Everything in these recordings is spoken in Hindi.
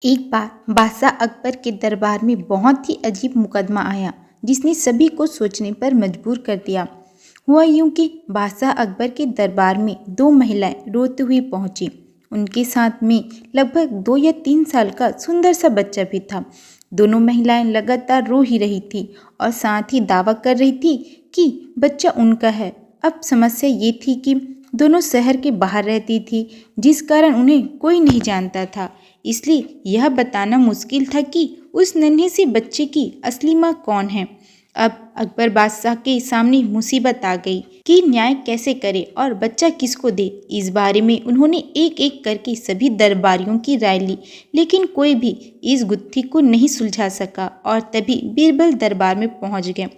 एक बार बादशाह अकबर के दरबार में बहुत ही अजीब मुकदमा आया जिसने सभी को सोचने पर मजबूर कर दिया। हुआ यूं कि बादशाह अकबर के दरबार में दो महिलाएं रोते हुई पहुंची। उनके साथ में लगभग 2 या 3 साल का सुंदर सा बच्चा भी था। दोनों महिलाएं लगातार रो ही रही थी और साथ ही दावा कर रही थी कि बच्चा उनका है। अब समस्या ये थी कि दोनों शहर के बाहर रहती थी, जिस कारण उन्हें कोई नहीं जानता था। इसलिए यह बताना मुश्किल था कि उस नन्हे से बच्चे की असली माँ कौन है। अब अकबर बादशाह के सामने मुसीबत आ गई कि न्याय कैसे करे और बच्चा किसको दे। इस बारे में उन्होंने एक एक करके सभी दरबारियों की राय ली, लेकिन कोई भी इस गुत्थी को नहीं सुलझा सका। और तभी बीरबल दरबार में पहुंच गए।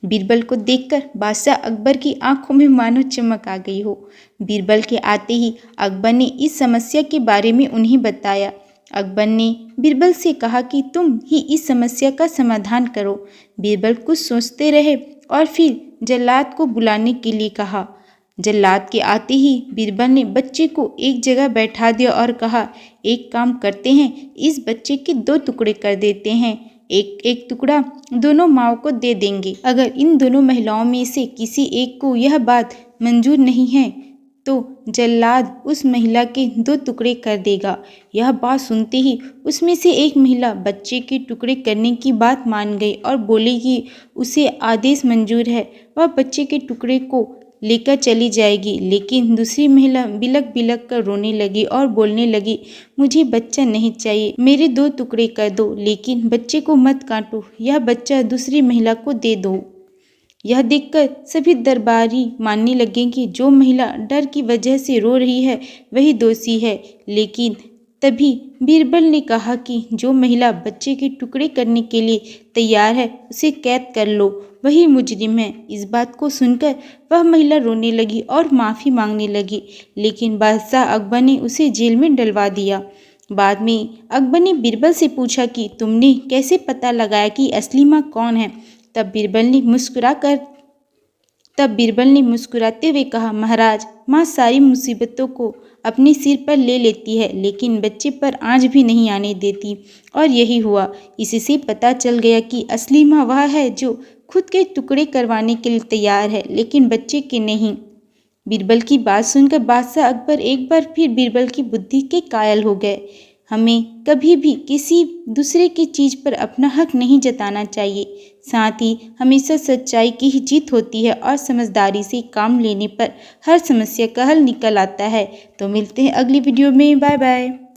बीरबल को देखकर बादशाह अकबर की आंखों में मानो चमक आ गई हो। बीरबल के आते ही अकबर ने इस समस्या के बारे में उन्हें बताया। अकबर ने बीरबल से कहा कि तुम ही इस समस्या का समाधान करो। बीरबल कुछ सोचते रहे और फिर जल्लाद को बुलाने के लिए कहा। जल्लाद के आते ही बीरबल ने बच्चे को एक जगह बैठा दिया और कहा, एक काम करते हैं, इस बच्चे के 2 टुकड़े कर देते हैं। एक एक टुकड़ा दोनों माओ को दे देंगे। अगर इन दोनों महिलाओं में से किसी एक को यह बात मंजूर नहीं है तो जल्लाद उस महिला के 2 टुकड़े कर देगा। यह बात सुनते ही उसमें से एक महिला बच्चे के टुकड़े करने की बात मान गई और बोली कि उसे आदेश मंजूर है, वह बच्चे के टुकड़े को लेकर चली जाएगी। लेकिन दूसरी महिला बिलक बिलक कर रोने लगी और बोलने लगी, मुझे बच्चा नहीं चाहिए, मेरे 2 टुकड़े कर दो, लेकिन बच्चे को मत काटो, यह बच्चा दूसरी महिला को दे दो। यह देखकर सभी दरबारी मानने लगे कि जो महिला डर की वजह से रो रही है वही दोषी है। लेकिन तभी बीरबल ने कहा कि जो महिला बच्चे के टुकड़े करने के लिए तैयार है उसे कैद कर लो, वही मुजरिम है। इस बात को सुनकर वह महिला रोने लगी और माफ़ी मांगने लगी, लेकिन बादशाह अकबर ने उसे जेल में डलवा दिया। बाद में अकबर ने बीरबल से पूछा कि तुमने कैसे पता लगाया कि असली माँ कौन है। तब बीरबल ने मुस्कुराते हुए कहा, महाराज, माँ सारी मुसीबतों को अपने सिर पर ले लेती है, लेकिन बच्चे पर आँच भी नहीं आने देती। और यही हुआ। इससे पता चल गया कि असली माँ वह है जो खुद के टुकड़े करवाने के लिए तैयार है, लेकिन बच्चे के नहीं। बीरबल की बात सुनकर बादशाह अकबर एक बार फिर बीरबल की बुद्धि के कायल हो गए। हमें कभी भी किसी दूसरे की चीज़ पर अपना हक नहीं जताना चाहिए। साथ ही हमेशा सच्चाई की ही जीत होती है और समझदारी से काम लेने पर हर समस्या का हल निकल आता है। तो मिलते हैं अगली वीडियो में। Bye bye.